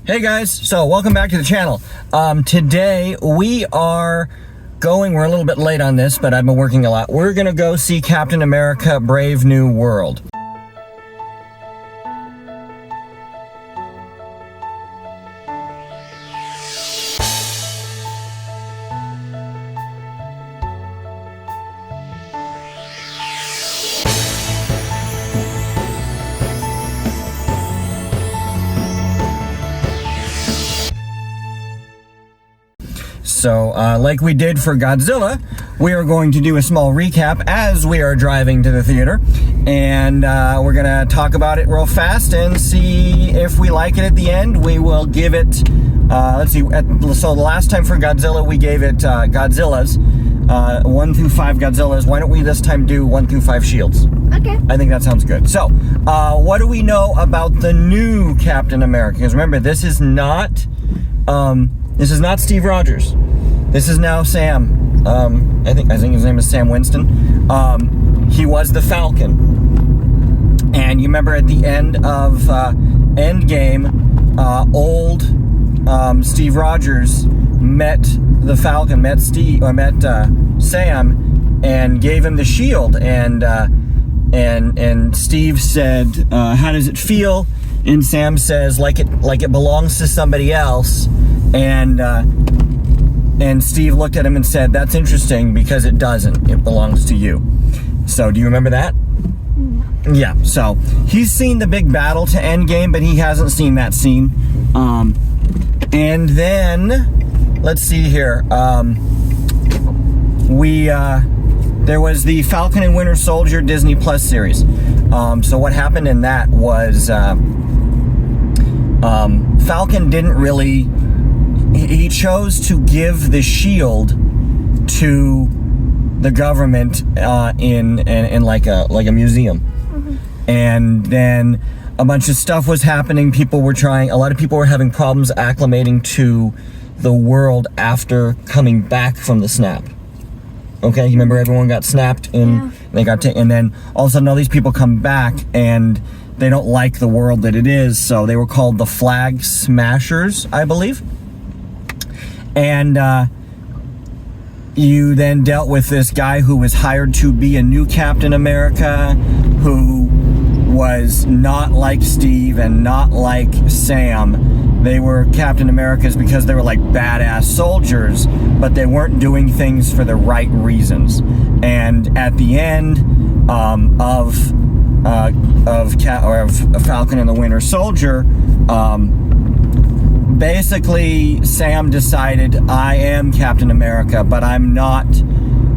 Hey guys, so welcome back to the channel. Today we are we're a little bit late on this, but I've been working a lot. We're gonna go see Captain America: Brave New World. So, like we did for Godzilla, we are going to do a small recap as we are driving to the theater. And we're going to talk about it real fast and see if we like it at the end. We will give it, let's see, so the last time for Godzilla, we gave it Godzillas, 1 through 5 Godzillas. Why don't we this time do 1 through 5 Shields? Okay. I think that sounds good. So, what do we know about the new Captain America? Because remember, this is not Steve Rogers. This is now Sam. I think his name is Sam Winston. He was the Falcon. And you remember at the end of Endgame, old Steve Rogers met the Falcon, met Sam, and gave him the shield. And Steve said, "How does it feel?" And Sam says, "Like it belongs to somebody else." And Steve looked at him and said, "That's interesting because it doesn't. It belongs to you." So, do you remember that? No. Yeah, so he's seen the big battle to Endgame, but he hasn't seen that scene. And then, let's see here. There was the Falcon and Winter Soldier Disney Plus series. So what happened in that was Falcon didn't really... He chose to give the shield to the government in like a museum. Mm-hmm. And then a bunch of stuff was happening. A lot of people were having problems acclimating to the world after coming back from the snap. Okay, you remember everyone got snapped and and then all of a sudden all these people come back and they don't like the world that it is, so they were called the Flag Smashers, I believe. And you then dealt with this guy who was hired to be a new Captain America, who was not like Steve and not like Sam. They were Captain Americas because they were like badass soldiers, but they weren't doing things for the right reasons. And at the end of Falcon and the Winter Soldier, basically, Sam decided, I am Captain America, but I'm not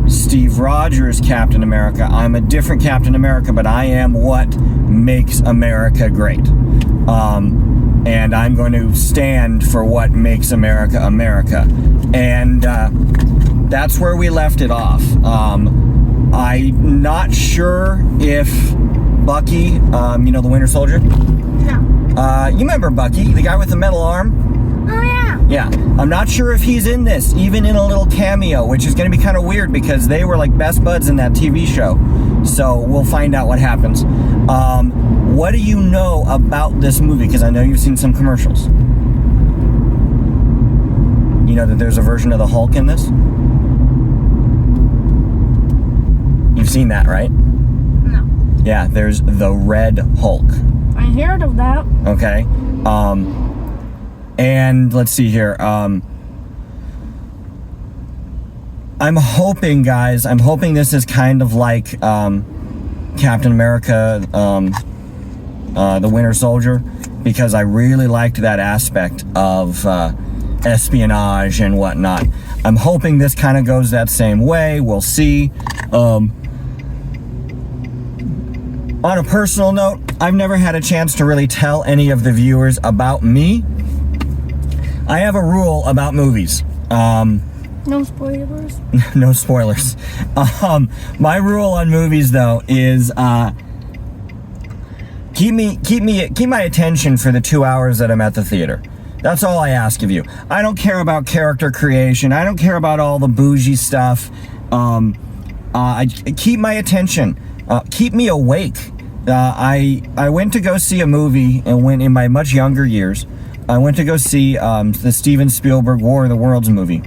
Steve Rogers' Captain America. I'm a different Captain America, but I am what makes America great. And I'm going to stand for what makes America America. And that's where we left it off. I'm not sure if Bucky, the Winter Soldier? No. You remember Bucky, the guy with the metal arm? Oh, yeah. Yeah. I'm not sure if he's in this, even in a little cameo, which is going to be kind of weird because they were like best buds in that TV show. So we'll find out what happens. What do you know about this movie? Because I know you've seen some commercials. You know that there's a version of the Hulk in this? You've seen that, right? No. Yeah, there's the Red Hulk. I heard of that. Okay. And let's see here. I'm hoping, guys, this is kind of like Captain America, the Winter Soldier, because I really liked that aspect of espionage and whatnot. I'm hoping this kind of goes that same way. We'll see. On a personal note, I've never had a chance to really tell any of the viewers about me. I have a rule about movies. No spoilers. No spoilers. My rule on movies, though, is keep my attention for the 2 hours that I'm at the theater. That's all I ask of you. I don't care about character creation. I don't care about all the bougie stuff. Keep my attention. Keep me awake. I went to go see a movie and went in my much younger years. I went to go see the Steven Spielberg War of the Worlds movie.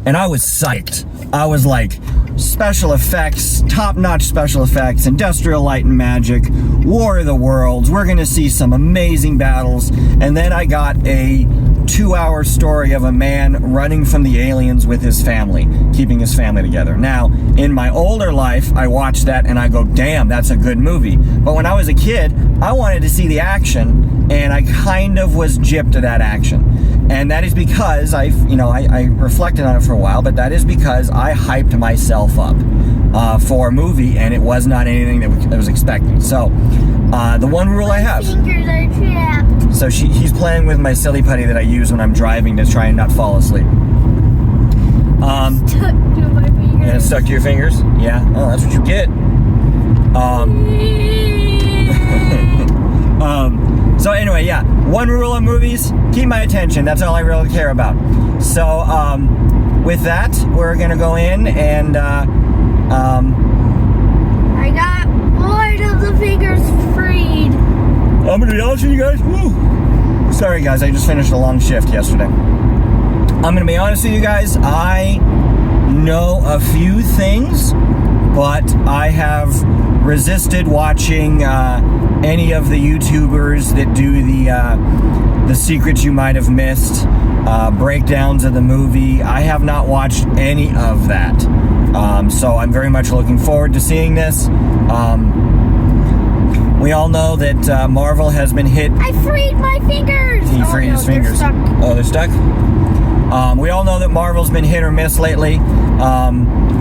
And I was psyched. I was like, special effects, top-notch special effects, industrial light and magic, War of the Worlds, we're gonna see some amazing battles. And then I got a 2-hour story of a man running from the aliens with his family, keeping his family together. Now, in my older life, I watched that and I go, damn, that's a good movie. But when I was a kid, I wanted to see the action, and I kind of was gypped to that action. And that is because I reflected on it for a while, but that is because I hyped myself up for a movie, and it was not anything that I was expecting. So, the one rule I have. Fingers are trapped. So he's playing with my silly putty that I use when I'm driving to try and not fall asleep. Stuck to my fingers. And it's stuck to your fingers? Yeah. Oh, that's what you get. So anyway, yeah. One rule of movies: keep my attention. That's all I really care about. So with that, we're gonna go in and I got one of the fingers freed. I'm gonna be honest with you guys. Woo. Sorry guys, I just finished a long shift yesterday. I'm gonna be honest with you guys. I know a few things, but I have resisted watching any of the YouTubers that do the secrets you might have missed, breakdowns of the movie. I have not watched any of that. So I'm very much looking forward to seeing this. We all know that Marvel has been hit. I freed my fingers. He freed his fingers. They're stuck. Oh, they're stuck? We all know that Marvel's been hit or miss lately.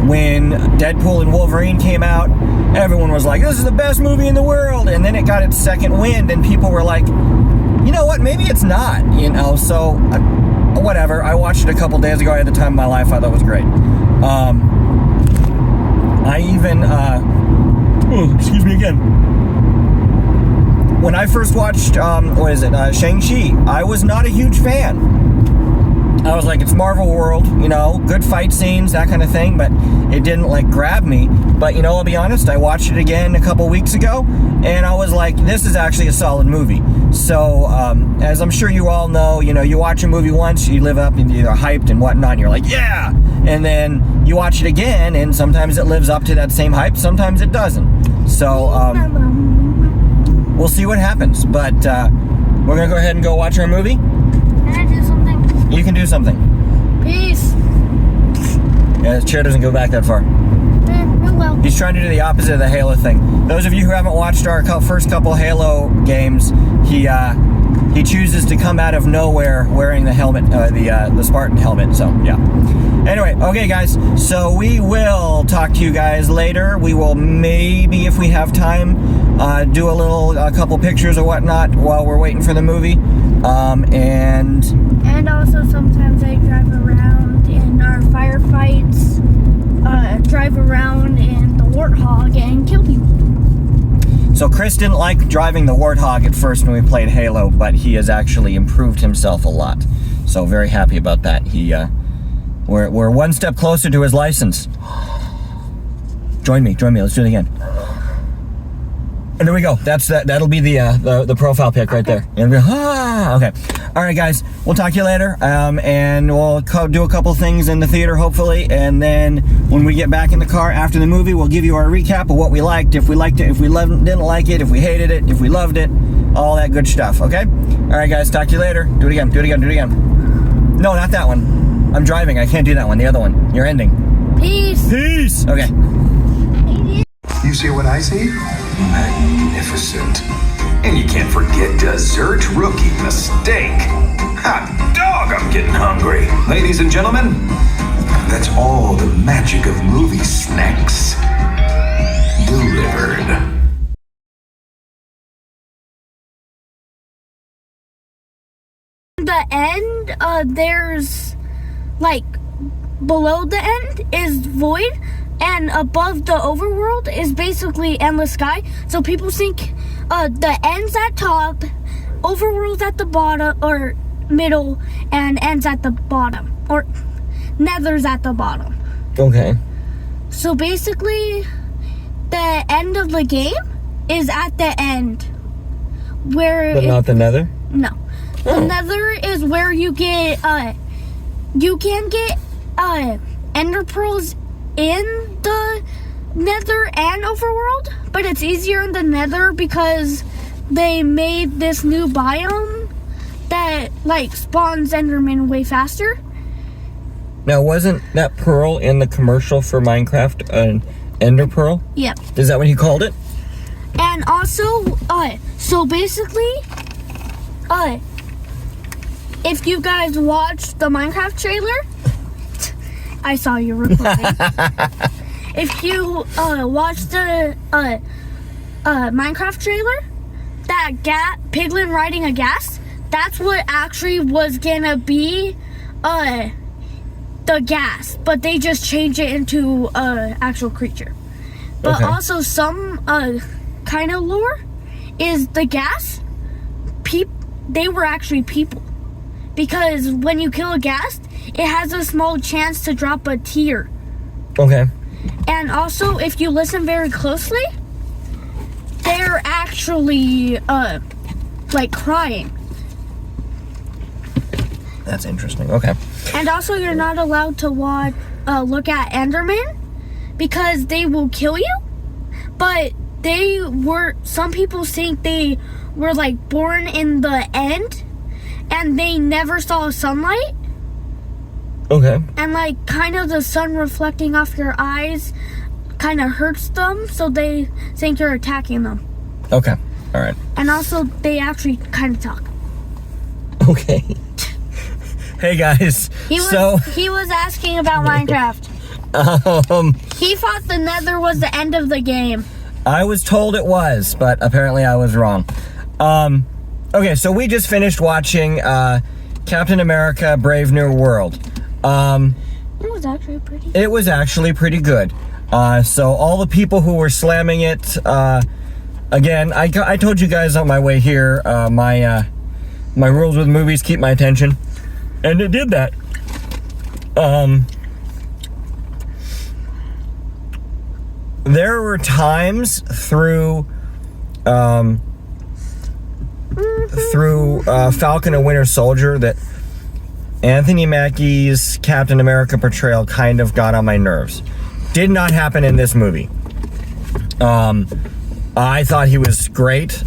When Deadpool and Wolverine came out, everyone was like, this is the best movie in the world. And then it got its second wind, and people were like, you know what, maybe it's not, so whatever. I watched it a couple days ago. I had the time of my life. I thought it was great. I even, excuse me again. When I first watched, Shang-Chi, I was not a huge fan. I was like, it's Marvel World, good fight scenes, that kind of thing, but it didn't grab me. But I'll be honest, I watched it again a couple weeks ago, and I was like, this is actually a solid movie. So, as I'm sure you all know, you watch a movie once, you live up and you're hyped and whatnot, and you're like, yeah! And then you watch it again, and sometimes it lives up to that same hype, sometimes it doesn't. So, we'll see what happens. But, we're gonna go ahead and go watch our movie. Can I do something? You can do something. Peace. Yeah, his chair doesn't go back that far. Oh well. He's trying to do the opposite of the Halo thing. Those of you who haven't watched our first couple Halo games, he chooses to come out of nowhere wearing the helmet, the Spartan helmet. So yeah. Anyway, okay, guys. So we will talk to you guys later. We will maybe, if we have time, do a couple pictures or whatnot while we're waiting for the movie. And also sometimes I drive around in our firefights, drive around in the Warthog and kill people. So Chris didn't like driving the Warthog at first when we played Halo, but he has actually improved himself a lot. So very happy about that. We're one step closer to his license. Join me. Let's do it again. And there we go. That'll be the profile pic right there. And okay. All right, guys. We'll talk to you later. And we'll do a couple things in the theater, hopefully. And then when we get back in the car after the movie, we'll give you our recap of what we liked, if we liked it, if we didn't like it, if we hated it, if we loved it, all that good stuff. Okay. All right, guys. Talk to you later. Do it again. No, not that one. I'm driving. I can't do that one. The other one. You're ending. Peace. Okay. You see what I see? Magnificent. And you can't forget dessert, rookie mistake. Hot dog, I'm getting hungry. Ladies and gentlemen, that's all the magic of movie snacks delivered. The end, there's below the end is void, and above the overworld is basically endless sky. So people think the end's at top, overworld's at the bottom or middle, and end's at the bottom, or nether's at the bottom. Okay. So basically the end of the game is at the end, where But not the nether? no. The Nether is where you get you can get ender pearls in the Nether and Overworld, but it's easier in the Nether because they made this new biome that like spawns Enderman way faster. Now, wasn't that pearl in the commercial for Minecraft an ender pearl? Yep. Is that what he called it? And also, so basically, if you guys watched the Minecraft trailer, I saw you recording. If you watched the Minecraft trailer, that piglin riding a ghast, that's what actually was gonna be the ghast, but they just changed it into actual creature. But Okay. also some kind of lore is the ghast they were actually people, because when you kill a ghast, it has a small chance to drop a tear. Okay. And also, if you listen very closely, they're actually like crying. That's interesting. Okay. And also, you're not allowed to look at Enderman because they will kill you. But some people think they were like born in the end and they never saw sunlight. Okay. And like kind of the sun reflecting off your eyes kind of hurts them, so they think you're attacking them. Okay. All right. And also, they actually kind of talk. Okay. Hey guys. He was asking about Minecraft. He thought the Nether was the end of the game. I was told it was, but apparently I was wrong. Okay, so we just finished watching Captain America: Brave New World. It was actually pretty. It was actually pretty good. So all the people who were slamming it, again, I told you guys on my way here, my rules with movies keep my attention, and it did that. There were times through Falcon and Winter Soldier that Anthony Mackie's Captain America portrayal kind of got on my nerves. Did not happen in this movie. I thought he was great.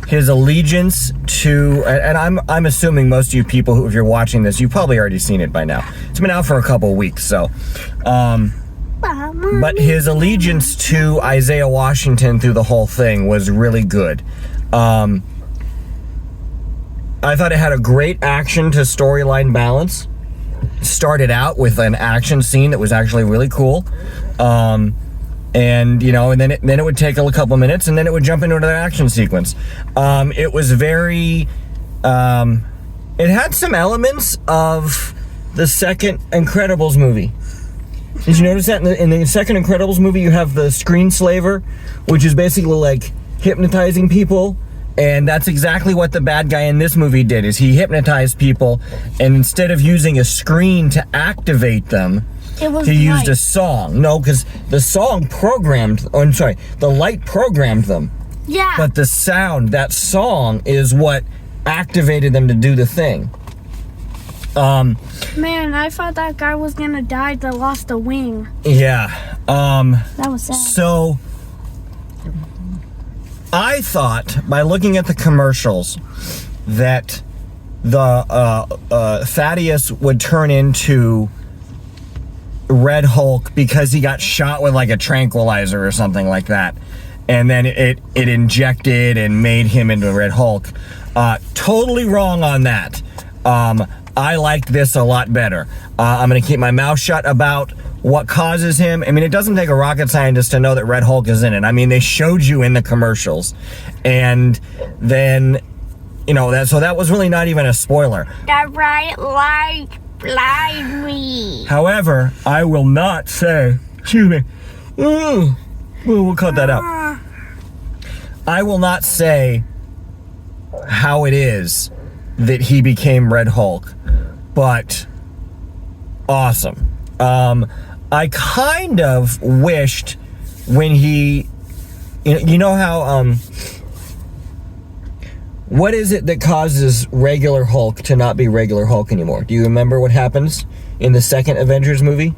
His allegiance to, and I'm assuming most of you people who, if you're watching this, you've probably already seen it by now. It's been out for a couple weeks, so. But his allegiance to Isaiah Washington through the whole thing was really good. I thought it had a great action to storyline balance. Started out with an action scene that was actually really cool. And then it would take a couple minutes, and then it would jump into another action sequence. It was very, it had some elements of the second Incredibles movie. Did you notice that in the second Incredibles movie you have the screenslaver, which is basically like hypnotizing people, and that's exactly what the bad guy in this movie did, is he hypnotized people, and instead of using a screen to activate them, he used a song. No, because the light programmed them. Yeah. But the sound, that song, is what activated them to do the thing. Man, I thought that guy was gonna die that lost a wing. Yeah. That was sad. So, I thought, by looking at the commercials, that the Thaddeus would turn into Red Hulk because he got shot with like a tranquilizer or something like that, and then it injected and made him into Red Hulk. Totally wrong on that. I liked this a lot better. I'm gonna keep my mouth shut about what causes him. I mean, it doesn't take a rocket scientist to know that Red Hulk is in it. I mean, they showed you in the commercials, and then that was really not even a spoiler. The bright light blind me. However, I will not say, excuse me, we'll cut that out. I will not say how it is that he became Red Hulk, but awesome. I kind of wished when he, how What is it that causes regular Hulk to not be regular Hulk anymore? Do you remember what happens in the second Avengers movie?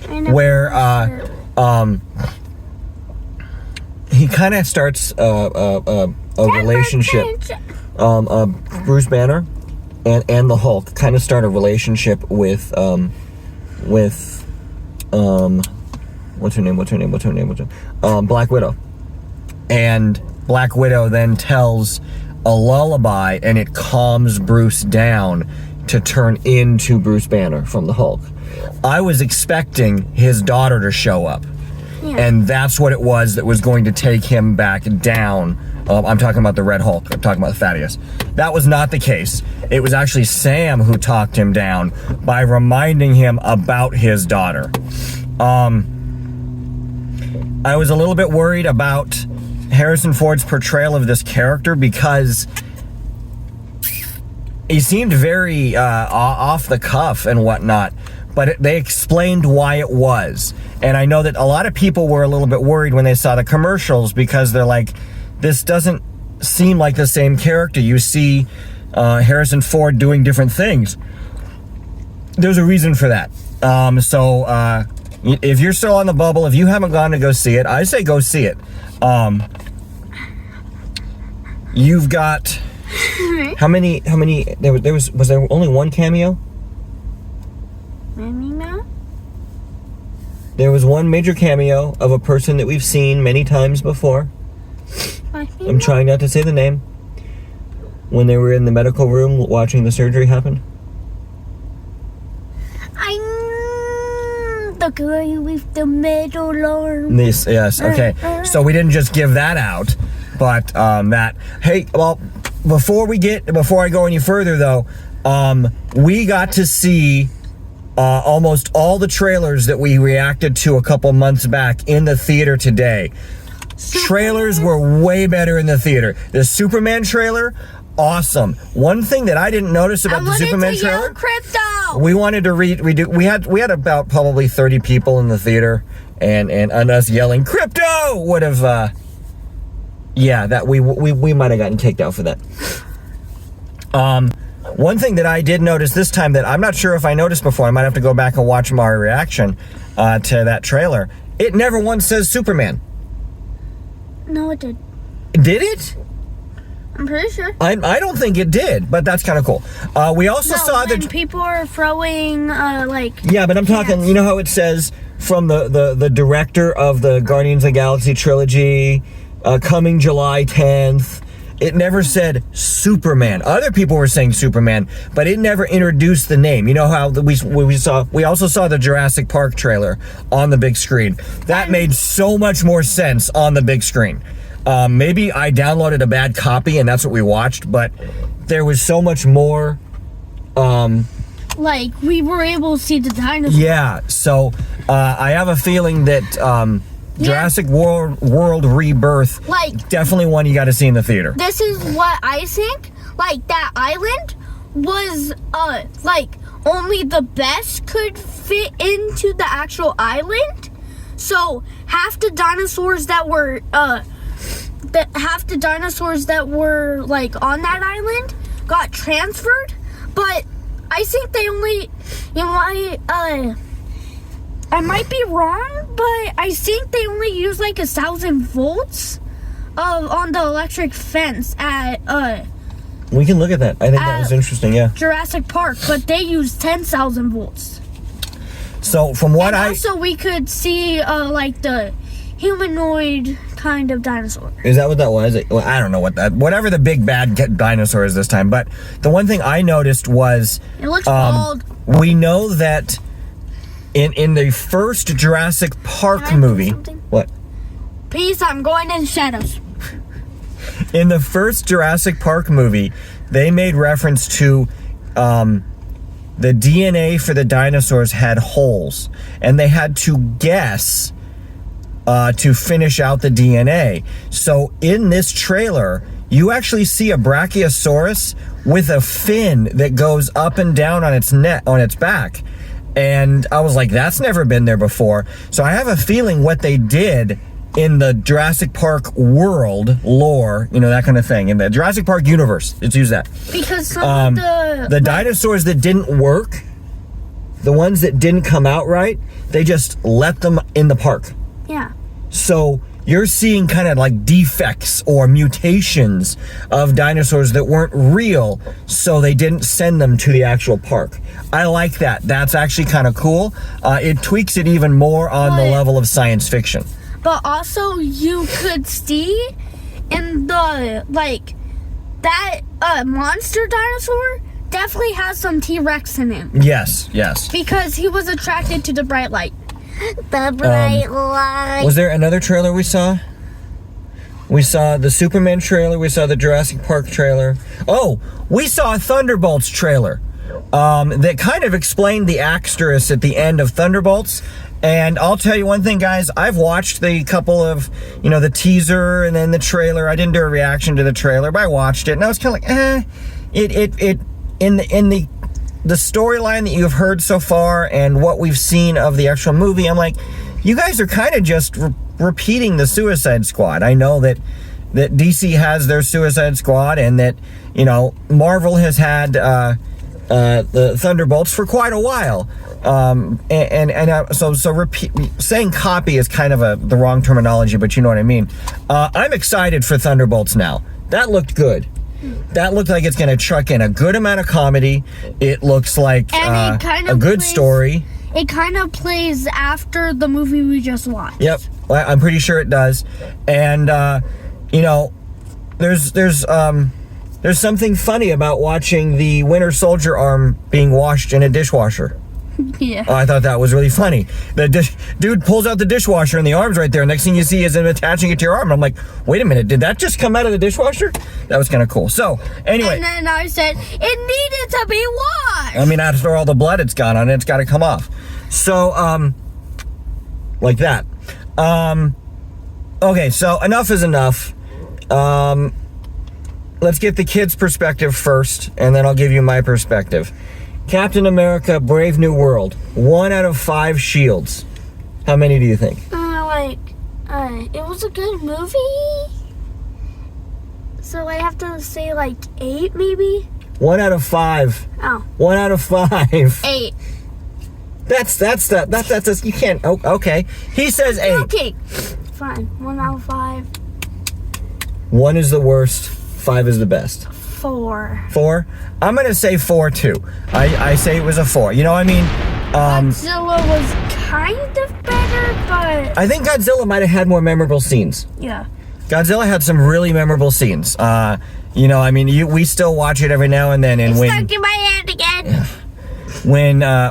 Where he kind of starts a relationship. Bruce Banner and the Hulk kind of start a relationship with what's her name? Black Widow. And Black Widow then tells a lullaby, and it calms Bruce down to turn into Bruce Banner from the Hulk. I was expecting his daughter to show up, and that's what it was that was going to take him back down. I'm talking about the Red Hulk. I'm talking about Thaddeus. That was not the case. It was actually Sam who talked him down by reminding him about his daughter. I was a little bit worried about Harrison Ford's portrayal of this character because he seemed very off the cuff and whatnot, but they explained why it was. And I know that a lot of people were a little bit worried when they saw the commercials because they're like, this doesn't seem like the same character. You see Harrison Ford doing different things. There's a reason for that. So if you're still on the bubble, if you haven't gone to go see it, I say go see it. You've got how many was there only one cameo? There was one major cameo of a person that we've seen many times before. I'm trying not to say the name. When they were in the medical room watching the surgery happen. The guy with the metal arm. Yes, okay. So we didn't just give that out, but that. Hey, well, before I go any further though, we got to see almost all the trailers that we reacted to a couple months back in the theater today. Trailers were way better in the theater. The Superman trailer, awesome. One thing that I didn't notice about the Superman trailer, Crypto. we wanted to we had about probably 30 people in the theater, and us yelling crypto would have that we might have gotten kicked out for that. One thing that I did notice this time that I'm not sure if I noticed before, I might have to go back and watch my reaction to that trailer. It never once says Superman. No, it did. Did it? I'm pretty sure. I don't think it did, but that's kind of cool. We also saw that people are throwing yeah, but I'm talking. You know how it says from the director of the Guardians of the Galaxy trilogy, coming July 10th. It never said Superman. Other people were saying Superman, but it never introduced the name. You know how we also saw the Jurassic Park trailer on the big screen. That made so much more sense on the big screen. Maybe I downloaded a bad copy and that's what we watched, but there was so much more. We were able to see the dinosaurs. Yeah, so I have a feeling that Jurassic World Rebirth, definitely one you got to see in the theater. This is what I think. That island was only the best could fit into the actual island. So half the dinosaurs that were on that island got transferred, but I think they only, I might be wrong, but I think they only use 1,000 volts on the electric fence at we can look at that. I think that was interesting, yeah. Jurassic Park, but they use 10,000 volts. So from what also we could see the humanoid kind of dinosaur. Is that what that was? Well, I don't know whatever the big bad dinosaur is this time, but the one thing I noticed was it looks bald. We know that in the first Jurassic Park movie, what? Peace, I'm going in shadows. In the first Jurassic Park movie, they made reference to the DNA for the dinosaurs had holes, and they had to guess to finish out the DNA. So in this trailer, you actually see a Brachiosaurus with a fin that goes up and down on its back. And I was like, that's never been there before. So I have a feeling what they did in the Jurassic Park world, lore, that kind of thing. In the Jurassic Park universe, let's use that. Because some of The dinosaurs that didn't work, the ones that didn't come out right, they just let them in the park. Yeah. So you're seeing kind of like defects or mutations of dinosaurs that weren't real, so they didn't send them to the actual park. I like that. That's actually kind of cool. It tweaks it even more on the level of science fiction. But also, you could see in the, that monster dinosaur definitely has some T-Rex in him. Yes. Because he was attracted to the bright light. The bright light. Was there another trailer we saw? We saw the Superman trailer. We saw the Jurassic Park trailer. Oh, we saw a Thunderbolts trailer that kind of explained the Axterus at the end of Thunderbolts. And I'll tell you one thing, guys. I've watched the couple of, the teaser and then the trailer. I didn't do a reaction to the trailer, but I watched it and I was kind of like, in the storyline that you've heard so far and what we've seen of the actual movie, I'm like, you guys are kind of just repeating the Suicide Squad. I know that DC has their Suicide Squad and that, Marvel has had the Thunderbolts for quite a while. Saying copy is kind of the wrong terminology, but you know what I mean. I'm excited for Thunderbolts now. That looked good. That looked like it's going to truck in a good amount of comedy. It looks like a good story. It kind of plays after the movie we just watched. Yep, I'm pretty sure it does. And there's something funny about watching the Winter Soldier arm being washed in a dishwasher. Yeah. I thought that was really funny. The dude pulls out the dishwasher and the arm's right there. Next thing you see is him attaching it to your arm. And I'm like, wait a minute, did that just come out of the dishwasher? That was kind of cool. So, anyway. And then I said, it needed to be washed. I mean, after all the blood it's got on it, it's got to come off. So, like that. Okay, so enough is enough. Let's get the kids' perspective first, and then I'll give you my perspective. Captain America, Brave New World. 1 out of 5 shields. How many do you think? It was a good movie. So I have to say 8 maybe? 1 out of 5. Oh. 1 out of 5. 8. That's you can't. Oh, okay. He says 8. Okay. Fine. 1 out of 5. 1 is the worst. 5 is the best. 4. 4? I'm going to say 4 too. I say it was a 4. You know what I mean? Godzilla was kind of better, but... I think Godzilla might have had more memorable scenes. Yeah. Godzilla had some really memorable scenes. We still watch it every now and then. And it's stuck in my hand again.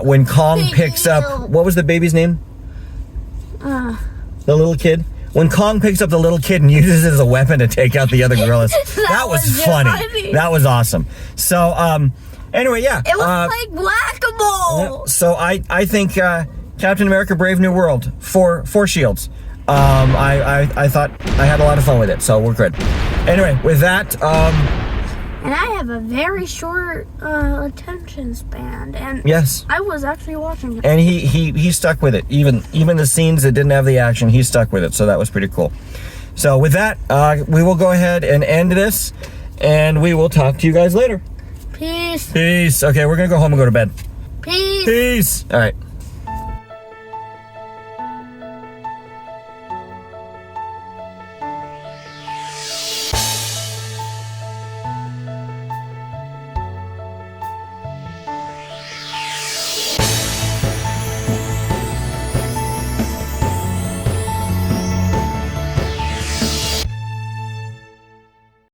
When Kong picks up... What was the baby's name? The little kid? When Kong picks up the little kid and uses it as a weapon to take out the other gorillas. that was funny. That was awesome. So, anyway, yeah. It was like whack-a-mole. So I think Captain America Brave New World, 4 shields. I thought I had a lot of fun with it, so we're good. Anyway, with that... and I have a very short attention span, and yes, I was actually watching it. And he stuck with it. Even the scenes that didn't have the action, he stuck with it. So that was pretty cool. So with that, we will go ahead and end this, and we will talk to you guys later. Peace. Peace. Okay, we're gonna go home and go to bed. Peace. Peace. All right.